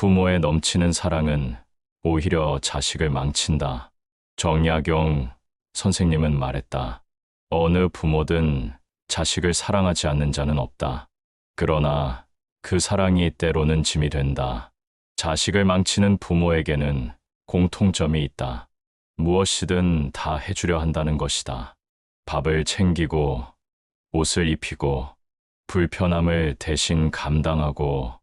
부모의 넘치는 사랑은 오히려 자식을 망친다. 정약용 선생님은 말했다. 어느 부모든 자식을 사랑하지 않는 자는 없다. 그러나 그 사랑이 때로는 짐이 된다. 자식을 망치는 부모에게는 공통점이 있다. 무엇이든 다 해주려 한다는 것이다. 밥을 챙기고, 옷을 입히고, 불편함을 대신 감당하고,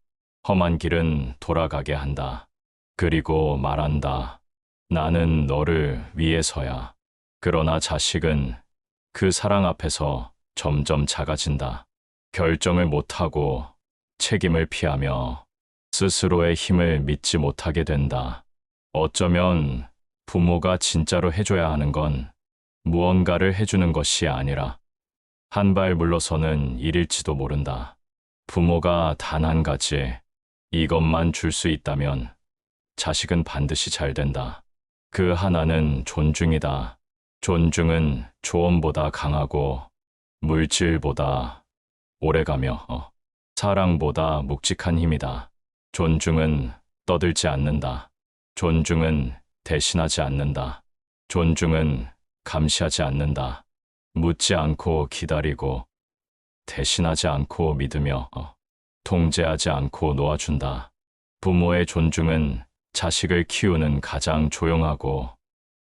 험한 길은 돌아가게 한다. 그리고 말한다. 나는 너를 위해서야. 그러나 자식은 그 사랑 앞에서 점점 작아진다. 결정을 못하고 책임을 피하며 스스로의 힘을 믿지 못하게 된다. 어쩌면 부모가 진짜로 해줘야 하는 건 무언가를 해주는 것이 아니라 한 발 물러서는 일일지도 모른다. 부모가 단 한 가지 이것만 줄 수 있다면 자식은 반드시 잘 된다. 그 하나는 존중이다. 존중은 조언보다 강하고 물질보다 오래가며 사랑보다 묵직한 힘이다. 존중은 떠들지 않는다. 존중은 대신하지 않는다. 존중은 감시하지 않는다. 묻지 않고 기다리고 대신하지 않고 믿으며 통제하지 않고 놓아준다. 부모의 존중은 자식을 키우는 가장 조용하고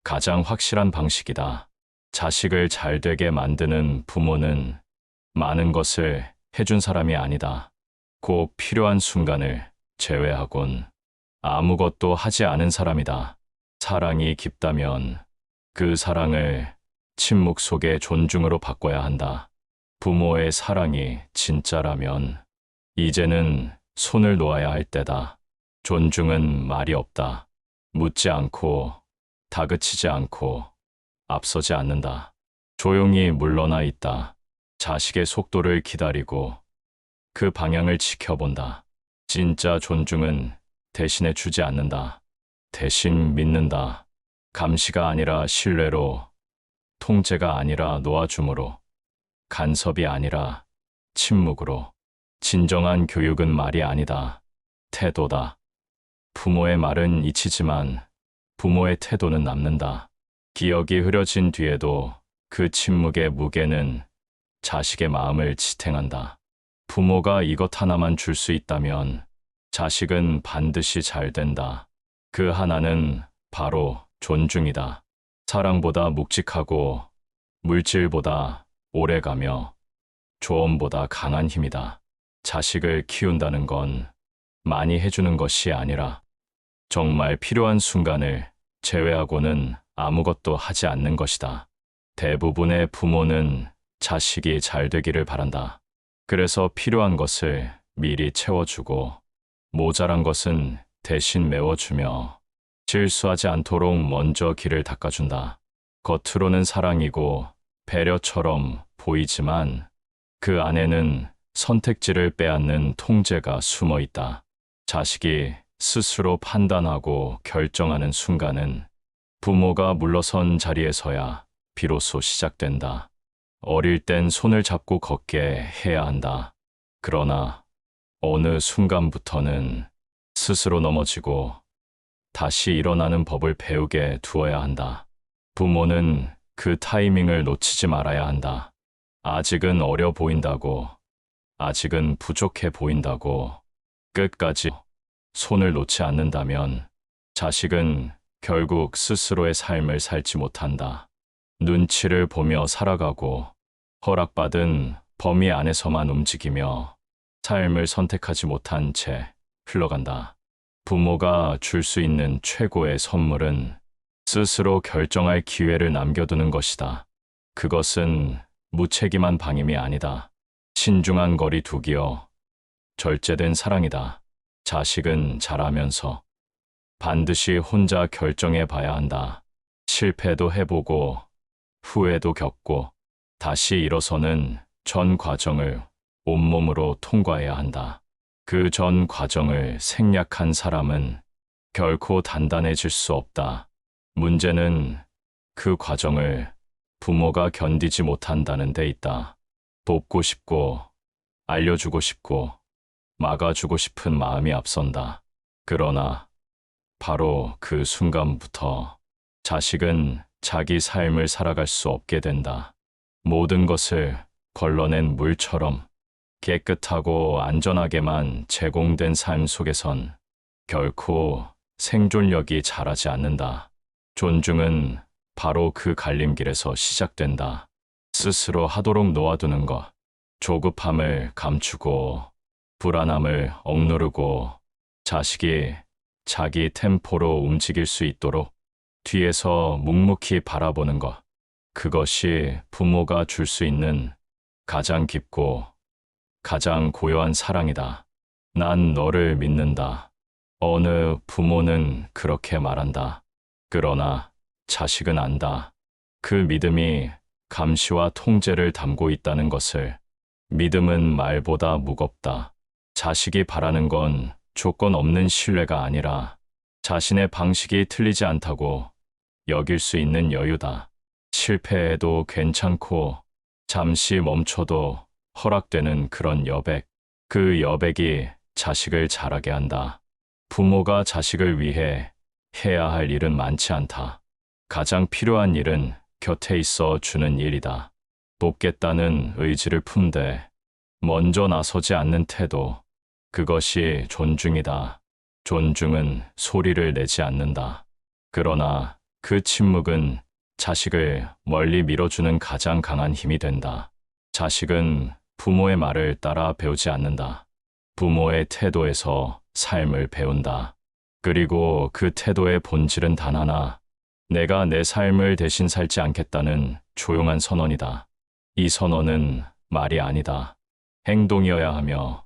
가장 확실한 방식이다. 자식을 잘 되게 만드는 부모는 많은 것을 해준 사람이 아니다. 꼭 필요한 순간을 제외하곤 아무것도 하지 않은 사람이다. 사랑이 깊다면 그 사랑을 침묵 속의 존중으로 바꿔야 한다. 부모의 사랑이 진짜라면 이제는 손을 놓아야 할 때다. 존중은 말이 없다. 묻지 않고 다그치지 않고 앞서지 않는다. 조용히 물러나 있다. 자식의 속도를 기다리고 그 방향을 지켜본다. 진짜 존중은 대신해 주지 않는다. 대신 믿는다. 감시가 아니라 신뢰로, 통제가 아니라 놓아줌으로, 간섭이 아니라 침묵으로. 진정한 교육은 말이 아니다. 태도다. 부모의 말은 잊히지만 부모의 태도는 남는다. 기억이 흐려진 뒤에도 그 침묵의 무게는 자식의 마음을 지탱한다. 부모가 이것 하나만 줄 수 있다면 자식은 반드시 잘 된다. 그 하나는 바로 존중이다. 사랑보다 묵직하고 물질보다 오래가며 조언보다 강한 힘이다. 자식을 키운다는 건 많이 해주는 것이 아니라 정말 필요한 순간을 제외하고는 아무것도 하지 않는 것이다. 대부분의 부모는 자식이 잘 되기를 바란다. 그래서 필요한 것을 미리 채워주고 모자란 것은 대신 메워주며 실수하지 않도록 먼저 길을 닦아준다. 겉으로는 사랑이고 배려처럼 보이지만 그 안에는 선택지를 빼앗는 통제가 숨어 있다. 자식이 스스로 판단하고 결정하는 순간은 부모가 물러선 자리에서야 비로소 시작된다. 어릴 땐 손을 잡고 걷게 해야 한다. 그러나 어느 순간부터는 스스로 넘어지고 다시 일어나는 법을 배우게 두어야 한다. 부모는 그 타이밍을 놓치지 말아야 한다. 아직은 어려 보인다고, 아직은 부족해 보인다고 끝까지 손을 놓지 않는다면 자식은 결국 스스로의 삶을 살지 못한다. 눈치를 보며 살아가고 허락받은 범위 안에서만 움직이며 삶을 선택하지 못한 채 흘러간다. 부모가 줄 수 있는 최고의 선물은 스스로 결정할 기회를 남겨두는 것이다. 그것은 무책임한 방임이 아니다. 신중한 거리 두기여 절제된 사랑이다. 자식은 자라면서 반드시 혼자 결정해 봐야 한다. 실패도 해보고 후회도 겪고 다시 일어서는 전 과정을 온몸으로 통과해야 한다. 그 전 과정을 생략한 사람은 결코 단단해질 수 없다. 문제는 그 과정을 부모가 견디지 못한다는 데 있다. 돕고 싶고 알려주고 싶고 막아주고 싶은 마음이 앞선다. 그러나 바로 그 순간부터 자식은 자기 삶을 살아갈 수 없게 된다. 모든 것을 걸러낸 물처럼 깨끗하고 안전하게만 제공된 삶 속에선 결코 생존력이 자라지 않는다. 존중은 바로 그 갈림길에서 시작된다. 스스로 하도록 놓아두는 것, 조급함을 감추고 불안함을 억누르고 자식이 자기 템포로 움직일 수 있도록 뒤에서 묵묵히 바라보는 것, 그것이 부모가 줄 수 있는 가장 깊고 가장 고요한 사랑이다. 난 너를 믿는다. 어느 부모는 그렇게 말한다. 그러나 자식은 안다. 그 믿음이 감시와 통제를 담고 있다는 것을. 믿음은 말보다 무겁다. 자식이 바라는 건 조건 없는 신뢰가 아니라 자신의 방식이 틀리지 않다고 여길 수 있는 여유다. 실패해도 괜찮고 잠시 멈춰도 허락되는 그런 여백. 그 여백이 자식을 자라게 한다. 부모가 자식을 위해 해야 할 일은 많지 않다. 가장 필요한 일은 곁에 있어 주는 일이다. 돕겠다는 의지를 품되 먼저 나서지 않는 태도. 그것이 존중이다. 존중은 소리를 내지 않는다. 그러나 그 침묵은 자식을 멀리 밀어주는 가장 강한 힘이 된다. 자식은 부모의 말을 따라 배우지 않는다. 부모의 태도에서 삶을 배운다. 그리고 그 태도의 본질은 단 하나, 내가 내 삶을 대신 살지 않겠다는 조용한 선언이다. 이 선언은 말이 아니다. 행동이어야 하며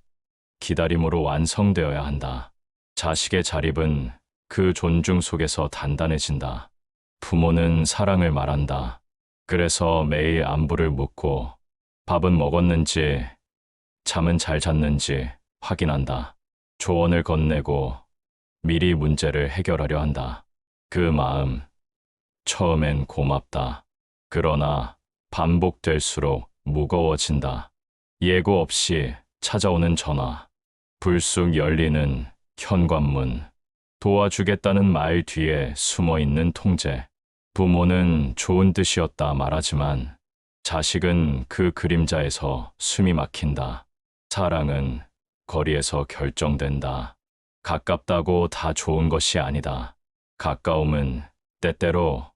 기다림으로 완성되어야 한다. 자식의 자립은 그 존중 속에서 단단해진다. 부모는 사랑을 말한다. 그래서 매일 안부를 묻고 밥은 먹었는지, 잠은 잘 잤는지 확인한다. 조언을 건네고 미리 문제를 해결하려 한다. 그 마음, 처음엔 고맙다. 그러나 반복될수록 무거워진다. 예고 없이 찾아오는 전화, 불쑥 열리는 현관문, 도와주겠다는 말 뒤에 숨어 있는 통제. 부모는 좋은 뜻이었다 말하지만 자식은 그 그림자에서 숨이 막힌다. 사랑은 거리에서 결정된다. 가깝다고 다 좋은 것이 아니다. 가까움은 때때로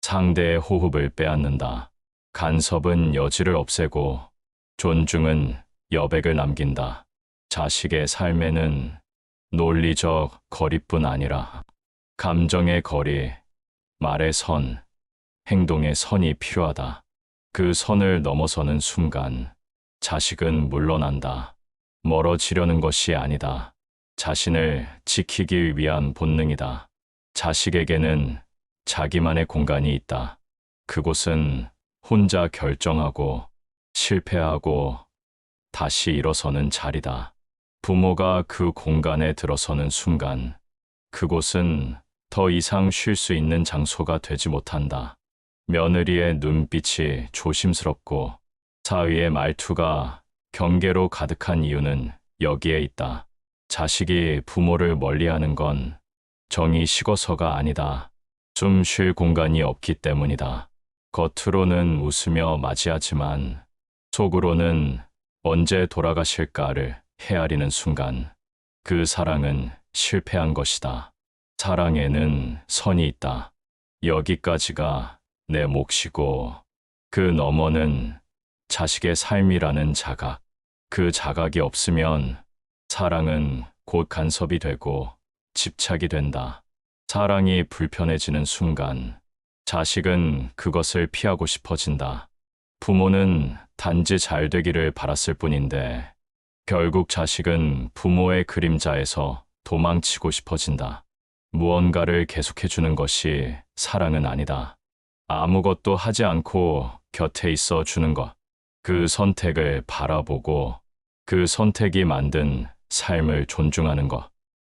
상대의 호흡을 빼앗는다. 간섭은 여지를 없애고 존중은 여백을 남긴다. 자식의 삶에는 논리적 거리뿐 아니라 감정의 거리, 말의 선, 행동의 선이 필요하다. 그 선을 넘어서는 순간 자식은 물러난다. 멀어지려는 것이 아니다. 자신을 지키기 위한 본능이다. 자식에게는 자기만의 공간이 있다. 그곳은 혼자 결정하고 실패하고 다시 일어서는 자리다. 부모가 그 공간에 들어서는 순간 그곳은 더 이상 쉴 수 있는 장소가 되지 못한다. 며느리의 눈빛이 조심스럽고 사위의 말투가 경계로 가득한 이유는 여기에 있다. 자식이 부모를 멀리하는 건 정이 식어서가 아니다. 숨 쉴 공간이 없기 때문이다. 겉으로는 웃으며 맞이하지만 속으로는 언제 돌아가실까를 헤아리는 순간 그 사랑은 실패한 것이다. 사랑에는 선이 있다. 여기까지가 내 몫이고 그 너머는 자식의 삶이라는 자각. 그 자각이 없으면 사랑은 곧 간섭이 되고 집착이 된다. 사랑이 불편해지는 순간 자식은 그것을 피하고 싶어진다. 부모는 단지 잘 되기를 바랐을 뿐인데 결국 자식은 부모의 그림자에서 도망치고 싶어진다. 무언가를 계속해주는 것이 사랑은 아니다. 아무것도 하지 않고 곁에 있어 주는 것. 그 선택을 바라보고 그 선택이 만든 삶을 존중하는 것.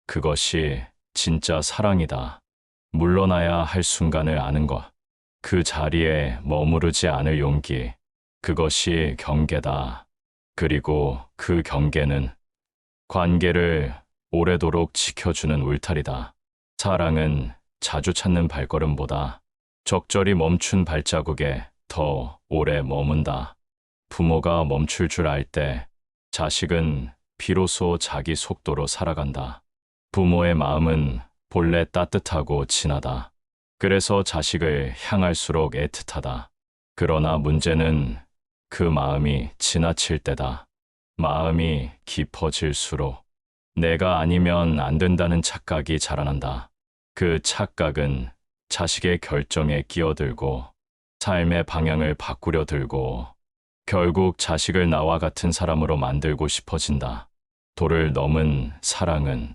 그것이 진짜 사랑이다. 물러나야 할 순간을 아는 것. 그 자리에 머무르지 않을 용기. 그것이 경계다. 그리고 그 경계는 관계를 오래도록 지켜주는 울타리다. 사랑은 자주 찾는 발걸음보다 적절히 멈춘 발자국에 더 오래 머문다. 부모가 멈출 줄 알 때 자식은 비로소 자기 속도로 살아간다. 부모의 마음은 본래 따뜻하고 진하다. 그래서 자식을 향할수록 애틋하다. 그러나 문제는 그 마음이 지나칠 때다. 마음이 깊어질수록 내가 아니면 안 된다는 착각이 자라난다. 그 착각은 자식의 결정에 끼어들고 삶의 방향을 바꾸려 들고 결국 자식을 나와 같은 사람으로 만들고 싶어진다. 도를 넘은 사랑은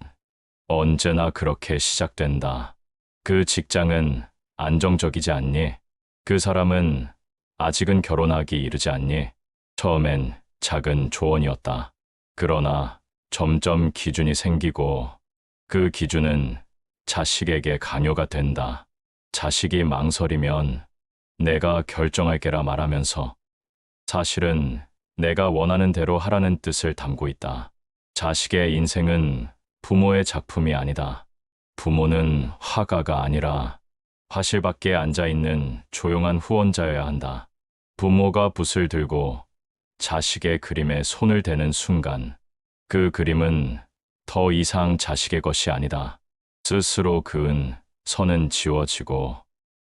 언제나 그렇게 시작된다. 그 직장은 안정적이지 않니? 그 사람은 아직은 결혼하기 이르지 않니? 처음엔 작은 조언이었다. 그러나 점점 기준이 생기고 그 기준은 자식에게 강요가 된다. 자식이 망설이면 내가 결정할게라 말하면서 사실은 내가 원하는 대로 하라는 뜻을 담고 있다. 자식의 인생은 부모의 작품이 아니다. 부모는 화가가 아니라 화실 밖에 앉아있는 조용한 후원자여야 한다. 부모가 붓을 들고 자식의 그림에 손을 대는 순간 그 그림은 더 이상 자식의 것이 아니다. 스스로 그은 선은 지워지고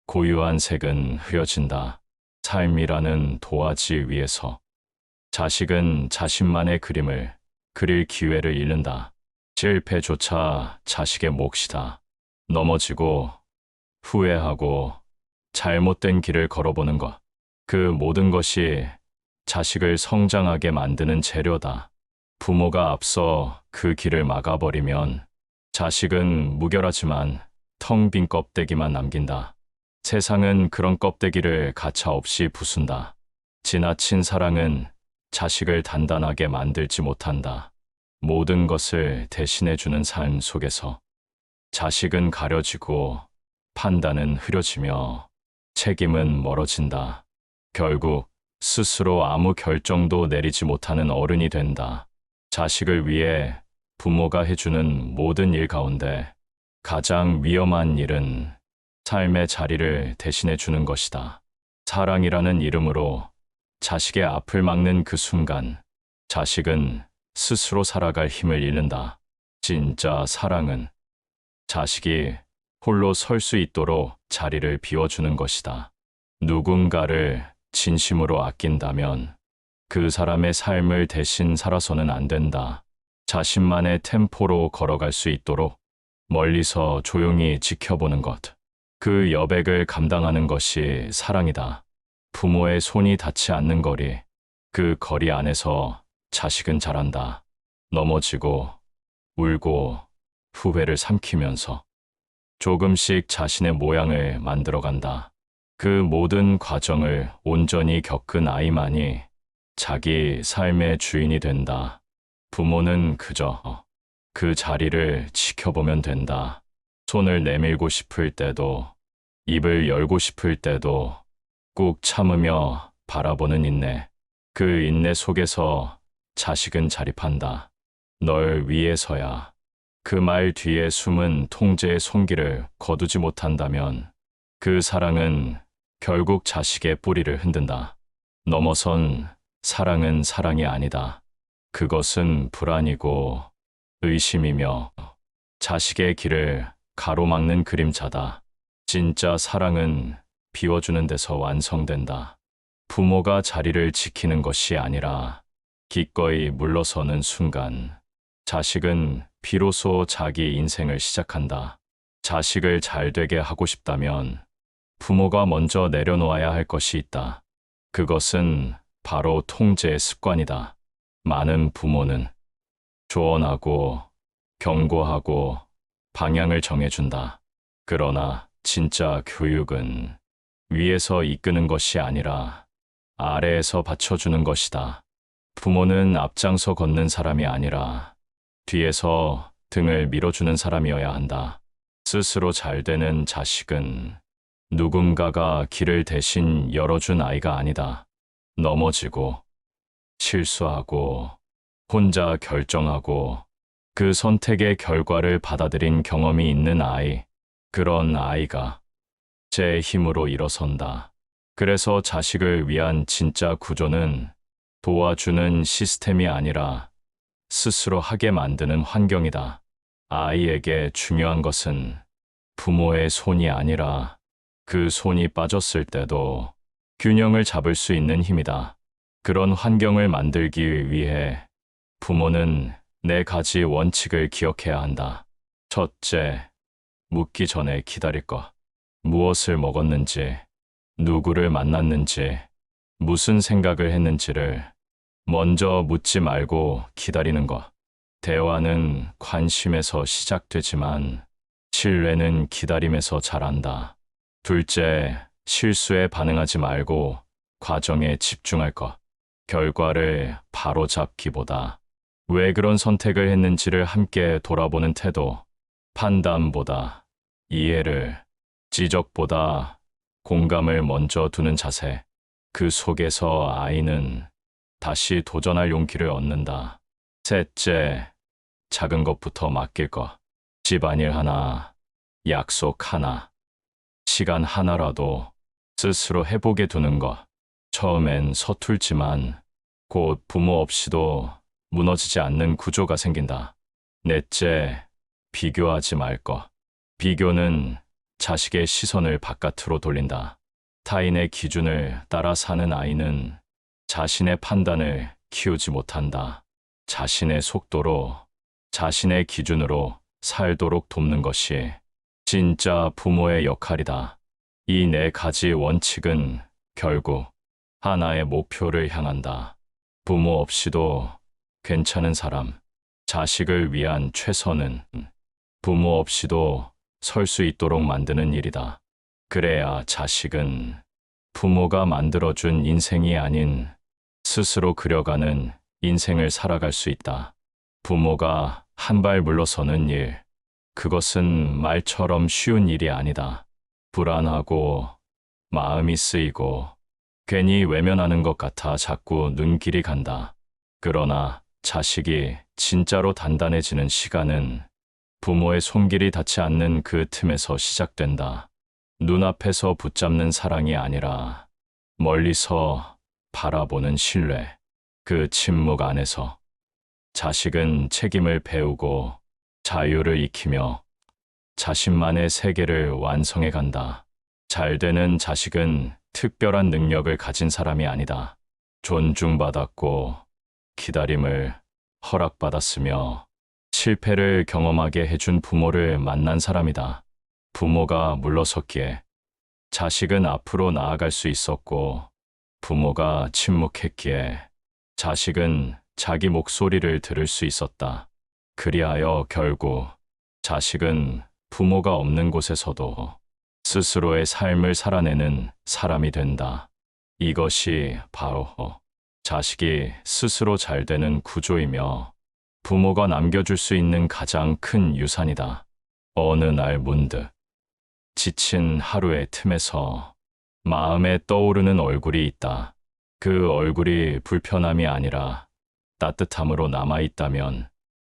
고유한 색은 흐려진다. 삶이라는 도화지 위에서 자식은 자신만의 그림을 그릴 기회를 잃는다. 실패조차 자식의 몫이다. 넘어지고 후회하고 잘못된 길을 걸어보는 것. 그 모든 것이 자식을 성장하게 만드는 재료다. 부모가 앞서 그 길을 막아버리면 자식은 무결하지만 텅 빈 껍데기만 남긴다. 세상은 그런 껍데기를 가차없이 부순다. 지나친 사랑은 자식을 단단하게 만들지 못한다. 모든 것을 대신해주는 삶 속에서 자식은 가려지고 판단은 흐려지며 책임은 멀어진다. 결국 스스로 아무 결정도 내리지 못하는 어른이 된다. 자식을 위해 부모가 해주는 모든 일 가운데 가장 위험한 일은 삶의 자리를 대신해 주는 것이다. 사랑이라는 이름으로 자식의 앞을 막는 그 순간 자식은 스스로 살아갈 힘을 잃는다. 진짜 사랑은 자식이 홀로 설 수 있도록 자리를 비워주는 것이다. 누군가를 진심으로 아낀다면 그 사람의 삶을 대신 살아서는 안 된다. 자신만의 템포로 걸어갈 수 있도록 멀리서 조용히 지켜보는 것. 그 여백을 감당하는 것이 사랑이다. 부모의 손이 닿지 않는 거리. 그 거리 안에서 자식은 자란다. 넘어지고 울고 후회를 삼키면서 조금씩 자신의 모양을 만들어간다. 그 모든 과정을 온전히 겪은 아이만이 자기 삶의 주인이 된다. 부모는 그저 그 자리를 지켜보면 된다. 손을 내밀고 싶을 때도, 입을 열고 싶을 때도 꾹 참으며 바라보는 인내. 그 인내 속에서 자식은 자립한다. 널 위해서야. 그 말 뒤에 숨은 통제의 손길을 거두지 못한다면 그 사랑은 결국 자식의 뿌리를 흔든다. 넘어선 사랑은 사랑이 아니다. 그것은 불안이고 의심이며 자식의 길을 가로막는 그림자다. 진짜 사랑은 비워주는 데서 완성된다. 부모가 자리를 지키는 것이 아니라 기꺼이 물러서는 순간 자식은 비로소 자기 인생을 시작한다. 자식을 잘 되게 하고 싶다면 부모가 먼저 내려놓아야 할 것이 있다. 그것은 바로 통제의 습관이다. 많은 부모는 조언하고 경고하고 방향을 정해준다. 그러나 진짜 교육은 위에서 이끄는 것이 아니라 아래에서 받쳐주는 것이다. 부모는 앞장서 걷는 사람이 아니라 뒤에서 등을 밀어주는 사람이어야 한다. 스스로 잘 되는 자식은 누군가가 길을 대신 열어준 아이가 아니다. 넘어지고 실수하고 혼자 결정하고 그 선택의 결과를 받아들인 경험이 있는 아이, 그런 아이가 제 힘으로 일어선다. 그래서 자식을 위한 진짜 구조는 도와주는 시스템이 아니라 스스로 하게 만드는 환경이다. 아이에게 중요한 것은 부모의 손이 아니라 그 손이 빠졌을 때도 균형을 잡을 수 있는 힘이다. 그런 환경을 만들기 위해 부모는 4가지 원칙을 기억해야 한다. 첫째, 묻기 전에 기다릴 것. 무엇을 먹었는지, 누구를 만났는지, 무슨 생각을 했는지를 먼저 묻지 말고 기다리는 것. 대화는 관심에서 시작되지만 신뢰는 기다림에서 자란다. 둘째, 실수에 반응하지 말고 과정에 집중할 것. 결과를 바로 잡기보다 왜 그런 선택을 했는지를 함께 돌아보는 태도. 판단보다 이해를, 지적보다 공감을 먼저 두는 자세. 그 속에서 아이는 다시 도전할 용기를 얻는다. 셋째, 작은 것부터 맡길 것. 집안일 하나, 약속 하나, 시간 하나라도 스스로 해보게 두는 것. 처음엔 서툴지만 곧 부모 없이도 무너지지 않는 구조가 생긴다. 넷째, 비교하지 말 것. 비교는 자식의 시선을 바깥으로 돌린다. 타인의 기준을 따라 사는 아이는 자신의 판단을 키우지 못한다. 자신의 속도로, 자신의 기준으로 살도록 돕는 것이 진짜 부모의 역할이다. 이 4가지 원칙은 결국 하나의 목표를 향한다. 부모 없이도 괜찮은 사람, 자식을 위한 최선은 부모 없이도 설 수 있도록 만드는 일이다. 그래야 자식은 부모가 만들어준 인생이 아닌 스스로 그려가는 인생을 살아갈 수 있다. 부모가 한 발 물러서는 일, 그것은 말처럼 쉬운 일이 아니다. 불안하고 마음이 쓰이고 괜히 외면하는 것 같아 자꾸 눈길이 간다. 그러나 자식이 진짜로 단단해지는 시간은 부모의 손길이 닿지 않는 그 틈에서 시작된다. 눈앞에서 붙잡는 사랑이 아니라 멀리서 바라보는 신뢰. 그 침묵 안에서 자식은 책임을 배우고 자유를 익히며 자신만의 세계를 완성해 간다. 잘 되는 자식은 특별한 능력을 가진 사람이 아니다. 존중받았고 기다림을 허락받았으며 실패를 경험하게 해준 부모를 만난 사람이다. 부모가 물러섰기에 자식은 앞으로 나아갈 수 있었고 부모가 침묵했기에 자식은 자기 목소리를 들을 수 있었다. 그리하여 결국 자식은 부모가 없는 곳에서도 스스로의 삶을 살아내는 사람이 된다. 이것이 바로 자식이 스스로 잘 되는 구조이며 부모가 남겨줄 수 있는 가장 큰 유산이다. 어느 날 문득 지친 하루의 틈에서 마음에 떠오르는 얼굴이 있다. 그 얼굴이 불편함이 아니라 따뜻함으로 남아있다면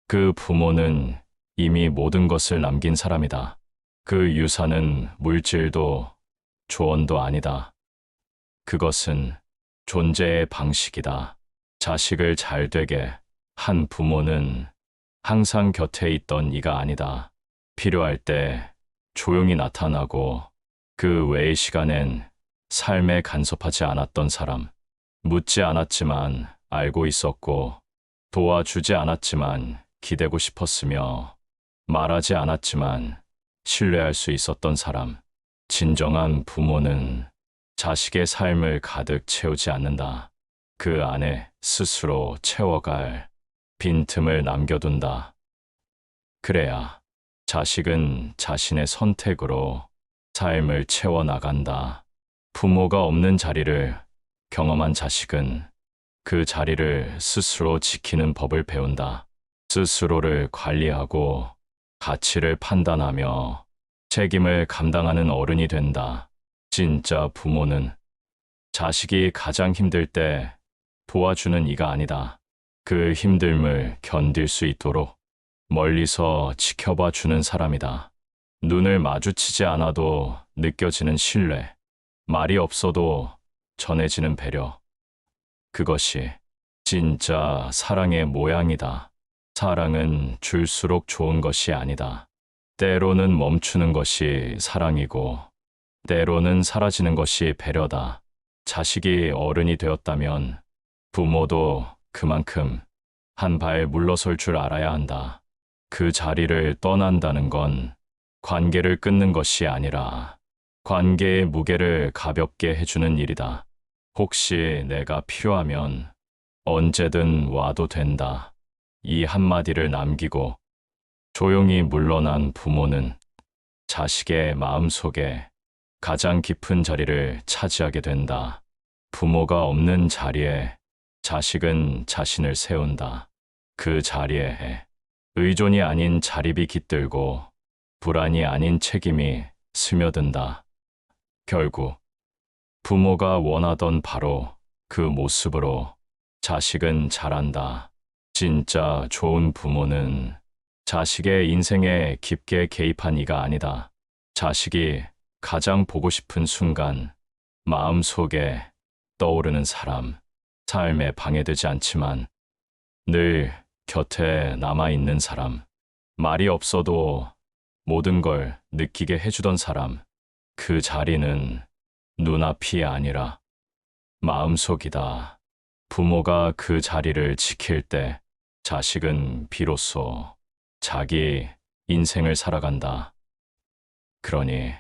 그 부모는 이미 모든 것을 남긴 사람이다. 그 유산은 물질도 조언도 아니다. 그것은 존재의 방식이다. 자식을 잘 되게 한 부모는 항상 곁에 있던 이가 아니다. 필요할 때 조용히 나타나고 그 외의 시간엔 삶에 간섭하지 않았던 사람. 묻지 않았지만 알고 있었고 도와주지 않았지만 기대고 싶었으며 말하지 않았지만 신뢰할 수 있었던 사람. 진정한 부모는 자식의 삶을 가득 채우지 않는다. 그 안에 스스로 채워갈 빈틈을 남겨둔다. 그래야 자식은 자신의 선택으로 삶을 채워나간다. 부모가 없는 자리를 경험한 자식은 그 자리를 스스로 지키는 법을 배운다. 스스로를 관리하고 가치를 판단하며 책임을 감당하는 어른이 된다. 진짜 부모는 자식이 가장 힘들 때 도와주는 이가 아니다. 그 힘듦을 견딜 수 있도록 멀리서 지켜봐 주는 사람이다. 눈을 마주치지 않아도 느껴지는 신뢰, 말이 없어도 전해지는 배려. 그것이 진짜 사랑의 모양이다. 사랑은 줄수록 좋은 것이 아니다. 때로는 멈추는 것이 사랑이고, 때로는 사라지는 것이 배려다. 자식이 어른이 되었다면 부모도 그만큼 한 발 물러설 줄 알아야 한다. 그 자리를 떠난다는 건 관계를 끊는 것이 아니라 관계의 무게를 가볍게 해주는 일이다. 혹시 내가 필요하면 언제든 와도 된다. 이 한마디를 남기고 조용히 물러난 부모는 자식의 마음속에 가장 깊은 자리를 차지하게 된다. 부모가 없는 자리에 자식은 자신을 세운다. 그 자리에 의존이 아닌 자립이 깃들고 불안이 아닌 책임이 스며든다. 결국 부모가 원하던 바로 그 모습으로 자식은 자란다. 진짜 좋은 부모는 자식의 인생에 깊게 개입한 이가 아니다. 자식이 가장 보고 싶은 순간 마음속에 떠오르는 사람, 삶에 방해되지 않지만 늘 곁에 남아있는 사람, 말이 없어도 모든 걸 느끼게 해주던 사람, 그 자리는 눈앞이 아니라 마음속이다. 부모가 그 자리를 지킬 때 자식은 비로소 자기 인생을 살아간다. 그러니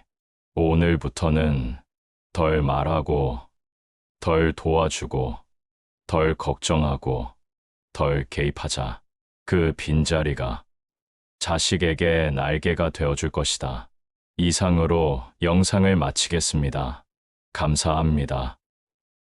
오늘부터는 덜 말하고, 덜 도와주고, 덜 걱정하고, 덜 개입하자. 그 빈자리가 자식에게 날개가 되어줄 것이다. 이상으로 영상을 마치겠습니다. 감사합니다.